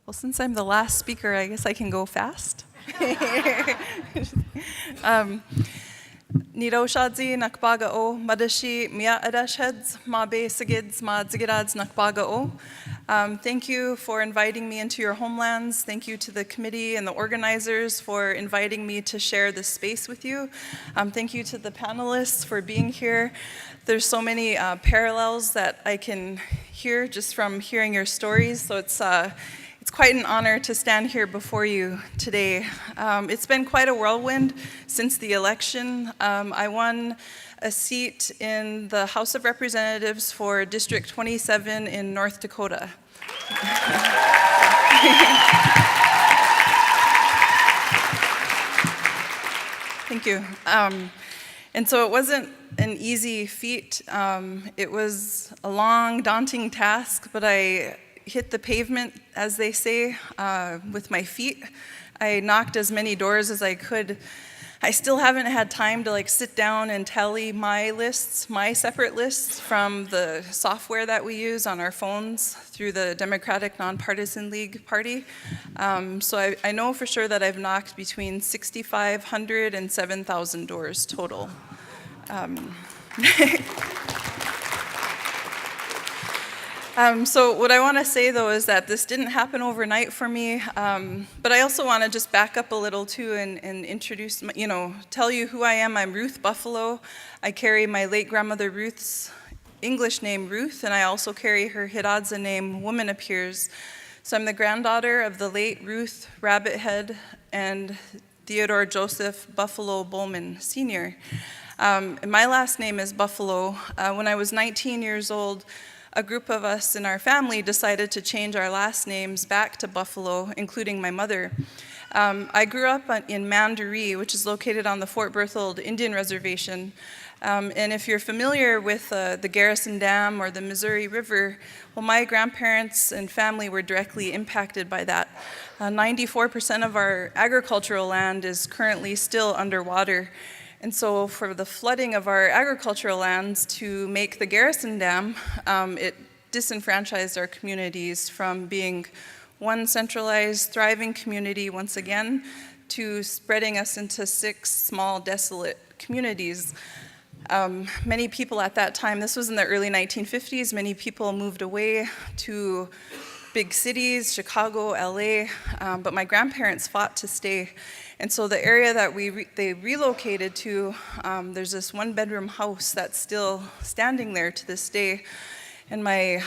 Well, since I'm the last speaker, I guess I can go fast. Niro shadzi nakbaga o madashi mia adashheads mabe sigids ma zigidads nakbaga o. Thank you for inviting me into your homelands. Thank you to the committee and the organizers for inviting me to share this space with you. Thank you to the panelists for being here. There's so many parallels that I can hear just from hearing your stories, so it's quite an honor to stand here before you today. It's been quite a whirlwind since the election. I won a seat in the House of Representatives for District 27 in North Dakota. Thank you. And so it wasn't an easy feat. It was a long, daunting task, but I hit the pavement, as they say, with my feet. I knocked as many doors as I could. I still haven't had time to sit down and tally my lists, my separate lists from the software that we use on our phones through the Democratic Nonpartisan League Party. So I know for sure that I've knocked between 6,500 and 7,000 doors total. So what I want to say, though, is that this didn't happen overnight for me, but I also want to just back up a little, too, and introduce, tell you who I am. I'm Ruth Buffalo. I carry my late grandmother Ruth's English name, Ruth, and I also carry her Hidatsa name, Woman Appears. So I'm the granddaughter of the late Ruth Rabbithead and Theodore Joseph Buffalo Bowman, Sr. And my last name is Buffalo. When I was 19 years old, a group of us in our family decided to change our last names back to Buffalo, including my mother. I grew up in Mandaree, which is located on the Fort Berthold Indian Reservation. And if you're familiar with the Garrison Dam or the Missouri River, well, my grandparents and family were directly impacted by that. 94% of our agricultural land is currently still underwater. And so for the flooding of our agricultural lands to make the Garrison Dam, it disenfranchised our communities from being one centralized, thriving community once again to spreading us into 6 small, desolate communities. Many people at that time, this was in the early 1950s, many people moved away to big cities, Chicago, LA, but my grandparents fought to stay. And so the area that they relocated to, there's this 1-bedroom house that's still standing there to this day. And my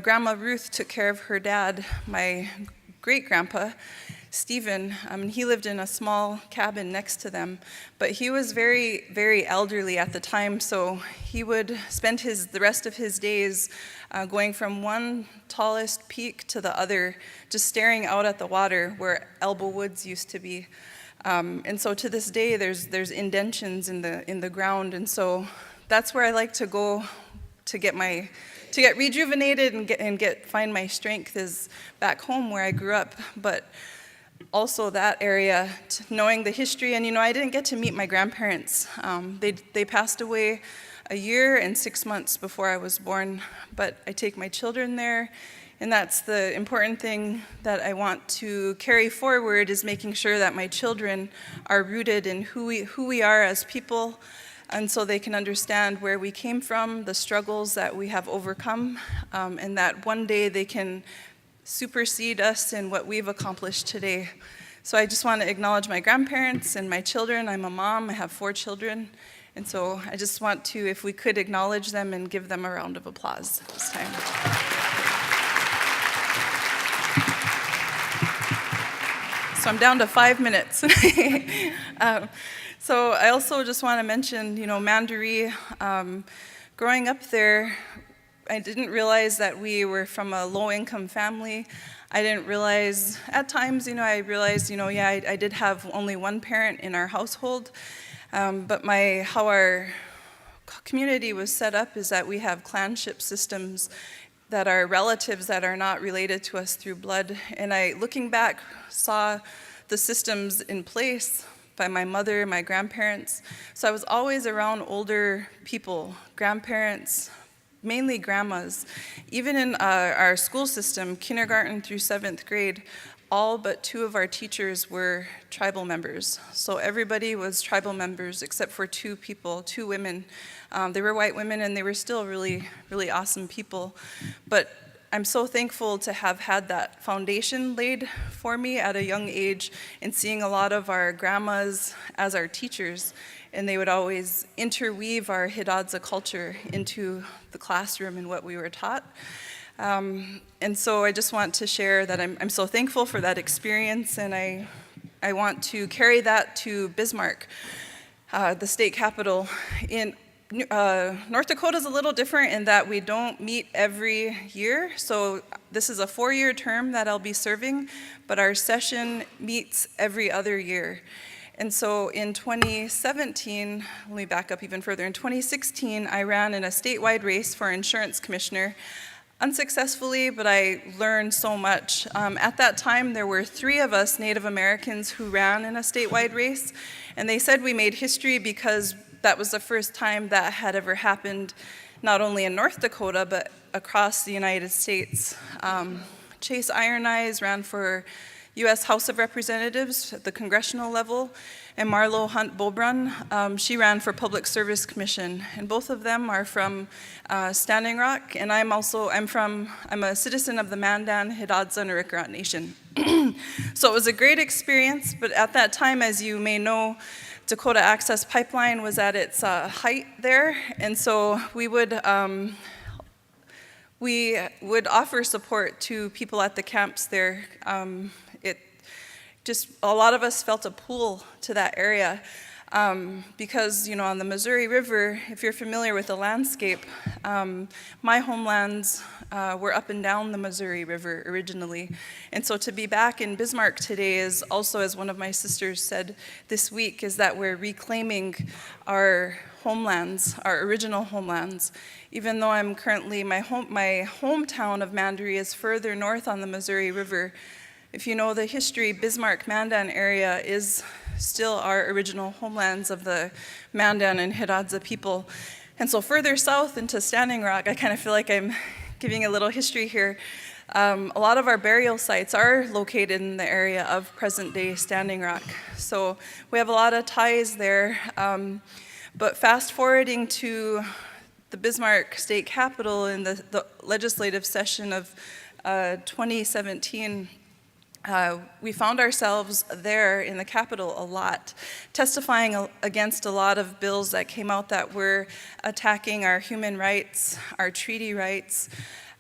grandma Ruth took care of her dad, my great-grandpa, Stephen. He lived in a small cabin next to them, but he was very, very elderly at the time, so he would spend the rest of his days going from one tallest peak to the other, just staring out at the water where Elbow Woods used to be. And so to this day, there's indentions in the ground, and so that's where I like to go to get rejuvenated and find my strength is back home where I grew up. But also that area, knowing the history, and I didn't get to meet my grandparents. They passed away a year and 6 months before I was born, but I take my children there, and that's the important thing that I want to carry forward, is making sure that my children are rooted in who we are as people, and so they can understand where we came from, the struggles that we have overcome, and that one day they can supersede us in what we've accomplished today. So I just want to acknowledge my grandparents and my children. I'm a mom, I have 4 children, and so I just want to, if we could, acknowledge them and give them a round of applause this time. So I'm down to 5 minutes. So I also just want to mention, Mandaree, growing up there, I didn't realize that we were from a low-income family. I didn't realize, at times, I realized, I did have only one parent in our household, but how our community was set up is that we have clanship systems that are relatives that are not related to us through blood. And I, looking back, saw the systems in place by my mother, my grandparents. So I was always around older people, grandparents, mainly grandmas. Even in our school system, kindergarten through 7th grade, all but 2 of our teachers were tribal members. So everybody was tribal members except for 2 people, 2 women. They were white women and they were still really, really awesome people. But I'm so thankful to have had that foundation laid for me at a young age and seeing a lot of our grandmas as our teachers. And they would always interweave our Hidatsa culture into the classroom and what we were taught. And so I just want to share that I'm so thankful for that experience, and I want to carry that to Bismarck, the state capital. In North Dakota is a little different in that we don't meet every year. So this is a 4-year term that I'll be serving, but our session meets every other year. And so in 2017, let me back up even further. In 2016, I ran in a statewide race for insurance commissioner. Unsuccessfully, but I learned so much. At that time, there were 3 of us Native Americans who ran in a statewide race, and they said we made history because that was the first time that had ever happened, not only in North Dakota, but across the United States. Chase Iron Eyes ran for U.S. House of Representatives at the congressional level, and Marlo Hunt Bobrun, she ran for Public Service Commission, and both of them are from Standing Rock, and I'm a citizen of the Mandan, Hidatsa, and Arikaraat Nation. So it was a great experience, but at that time, as you may know, Dakota Access Pipeline was at its height there, and so we would offer support to people at the camps there. A lot of us felt a pull to that area because, on the Missouri River, if you're familiar with the landscape, my homelands were up and down the Missouri River originally. And so to be back in Bismarck today is also, as one of my sisters said this week, is that we're reclaiming our homelands, our original homelands. Even though I'm currently, my hometown of Mandaree is further north on the Missouri River. If you know the history, Bismarck-Mandan area is still our original homelands of the Mandan and Hidatsa people. And so further south into Standing Rock, I kind of feel like I'm giving a little history here. A lot of our burial sites are located in the area of present-day Standing Rock. So we have a lot of ties there. But fast forwarding to the Bismarck State Capitol in the legislative session of 2017, we found ourselves there in the Capitol a lot, testifying against a lot of bills that came out that were attacking our human rights, our treaty rights.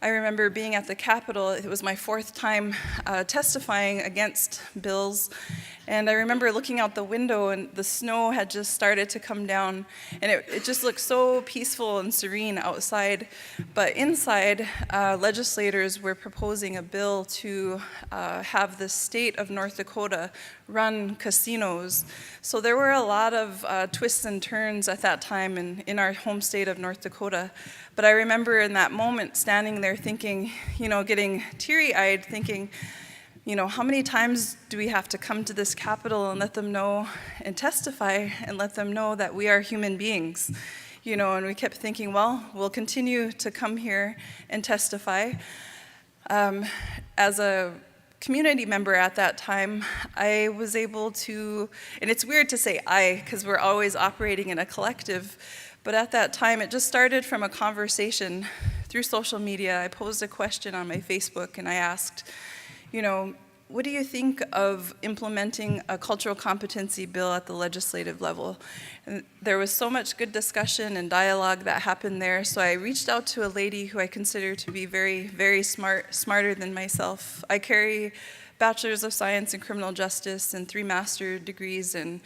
I remember being at the Capitol. It was my 4th time testifying against bills. And I remember looking out the window and the snow had just started to come down. And it just looked so peaceful and serene outside. But inside, legislators were proposing a bill to have the state of North Dakota run casinos. So there were a lot of twists and turns at that time in our home state of North Dakota. But I remember in that moment standing there thinking, getting teary-eyed, thinking, how many times do we have to come to this Capitol and let them know and testify and let them know that we are human beings? And we kept thinking, well, we'll continue to come here and testify. As a community member at that time, I was able to, and it's weird to say I, because we're always operating in a collective, but at that time, it just started from a conversation through social media. I posed a question on my Facebook, and I asked, what do you think of implementing a cultural competency bill at the legislative level? And there was so much good discussion and dialogue that happened there, so I reached out to a lady who I consider to be very, very smarter than myself. I carry Bachelor's of Science in Criminal Justice and 3 master's degrees in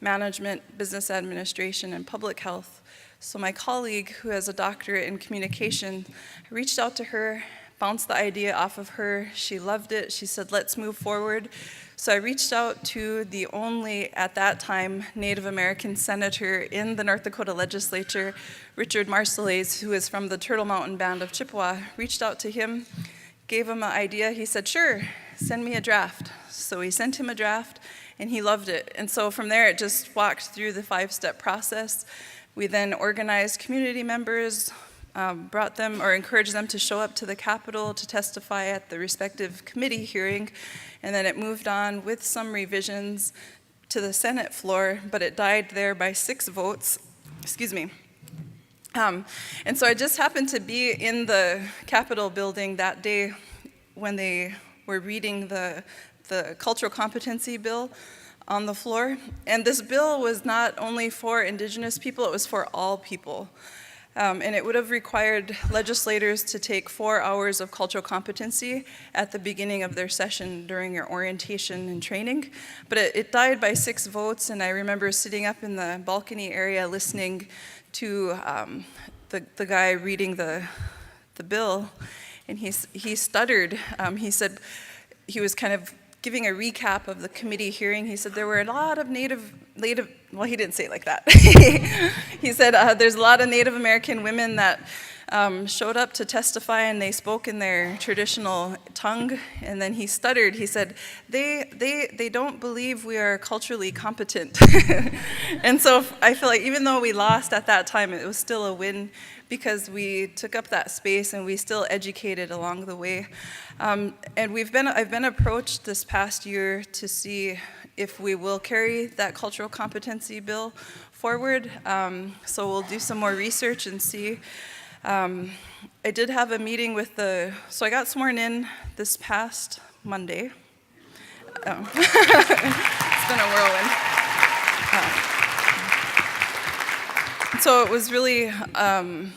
Management, Business Administration, and Public Health. So my colleague, who has a doctorate in communication, I reached out to her, bounced the idea off of her. She loved it. She said, let's move forward. So I reached out to the only, at that time, Native American senator in the North Dakota legislature, Richard Marcelese, who is from the Turtle Mountain Band of Chippewa. Reached out to him, gave him an idea. He said, sure, send me a draft. So we sent him a draft, and he loved it. And so from there, it just walked through the 5-step process. We then organized community members, brought them or encouraged them to show up to the Capitol to testify at the respective committee hearing, and then it moved on with some revisions to the Senate floor, but it died there by 6 votes. Excuse me. And so I just happened to be in the Capitol building that day when they were reading the cultural competency bill on the floor. And this bill was not only for Indigenous people, it was for all people. And it would have required legislators to take 4 hours of cultural competency at the beginning of their session during your orientation and training. But it died by 6 votes, and I remember sitting up in the balcony area listening to the guy reading the bill, and he stuttered. He said, he was kind of giving a recap of the committee hearing. He said there were a lot of native, well, he didn't say it like that. He said there's a lot of Native American women that showed up to testify, and they spoke in their traditional tongue, and then he stuttered. He said, they don't believe we are culturally competent. And so I feel like even though we lost at that time, it was still a win because we took up that space and we still educated along the way. And I've been approached this past year to see if we will carry that cultural competency bill forward. So we'll do some more research and see. I did have a meeting with so I got sworn in this past Monday. It's been a whirlwind. So it was really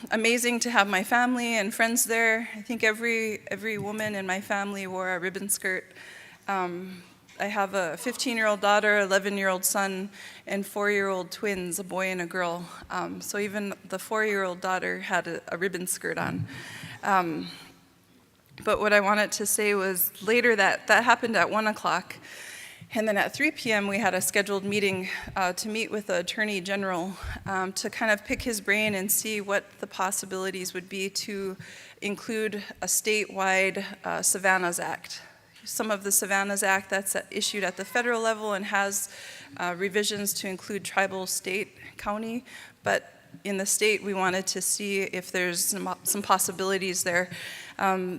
amazing to have my family and friends there. I think every woman in my family wore a ribbon skirt. I have a 15-year-old daughter, 11-year-old son, and 4-year-old twins, a boy and a girl. So even the 4-year-old daughter had a ribbon skirt on. But what I wanted to say was later that happened at 1 o'clock. And then at 3 p.m. we had a scheduled meeting to meet with the Attorney General to kind of pick his brain and see what the possibilities would be to include a statewide Savannah's Act. Some of the Savannah's Act that's issued at the federal level and has revisions to include tribal, state, county, but in the state we wanted to see if there's some possibilities there.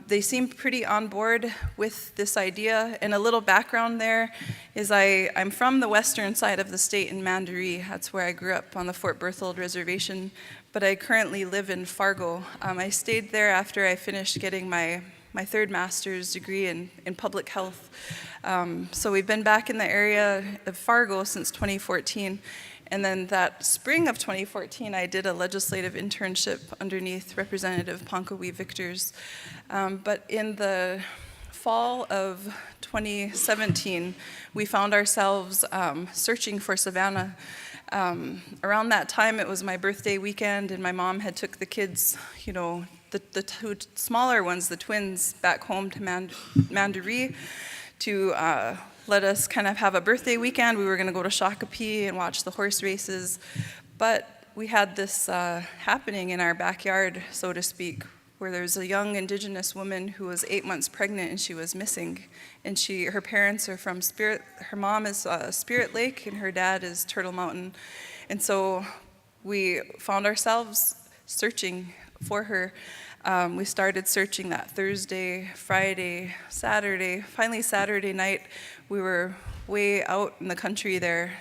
They seem pretty on board with this idea, and a little background there is I'm from the western side of the state in Mandaree. That's where I grew up on the Fort Berthold Reservation, but I currently live in Fargo. I stayed there after I finished getting my 3rd master's degree in public health. So we've been back in the area of Fargo since 2014. And then that spring of 2014, I did a legislative internship underneath Representative Ponkawee Victors. But in the fall of 2017, we found ourselves searching for Savannah. Around that time, it was my birthday weekend, and my mom had took the kids, the 2 smaller ones, the twins, back home to Mandaree to let us kind of have a birthday weekend. We were going to go to Shakopee and watch the horse races, but we had this happening in our backyard, so to speak, where there was a young Indigenous woman who was 8 months pregnant and she was missing. And her parents are from her mom is Spirit Lake and her dad is Turtle Mountain. And so we found ourselves searching for her. We started searching that Thursday, Friday, Saturday. Finally, Saturday night, we were way out in the country there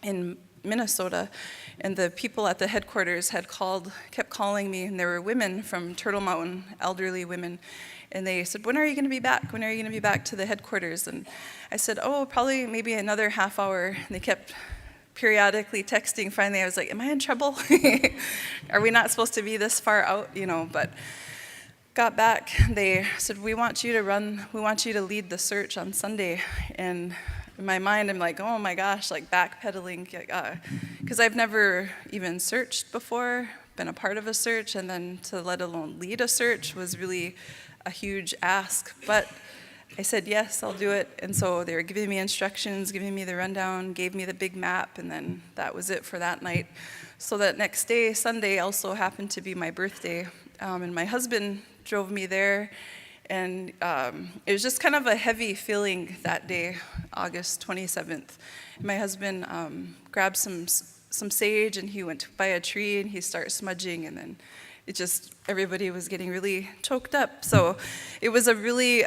in Minnesota, and the people at the headquarters kept calling me, and there were women from Turtle Mountain, elderly women, and they said, when are you going to be back? When are you going to be back to the headquarters? And I said, probably maybe another half hour. And they kept periodically texting. Finally, I was like, am I in trouble? Are we not supposed to be this far out? But got back, they said, we want you to lead the search on Sunday. And in my mind, I'm like, oh my gosh, like backpedaling, because I've never even searched before, been a part of a search, and then to let alone lead a search was really a huge ask. But I said, yes, I'll do it. And so they were giving me instructions, giving me the rundown, gave me the big map, and then that was it for that night. So that next day, Sunday, also happened to be my birthday, and my husband drove me there, and it was just kind of a heavy feeling that day, August 27th. My husband grabbed some sage, and he went by a tree, and he started smudging, and then everybody was getting really choked up. So it was a really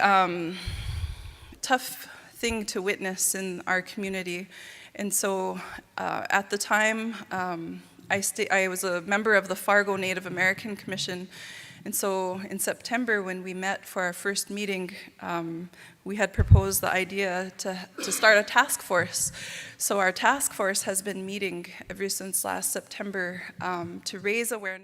tough thing to witness in our community. And so at the time, I was a member of the Fargo Native American Commission. And so in September, when we met for our first meeting, we had proposed the idea to start a task force. So our task force has been meeting ever since last September to raise awareness.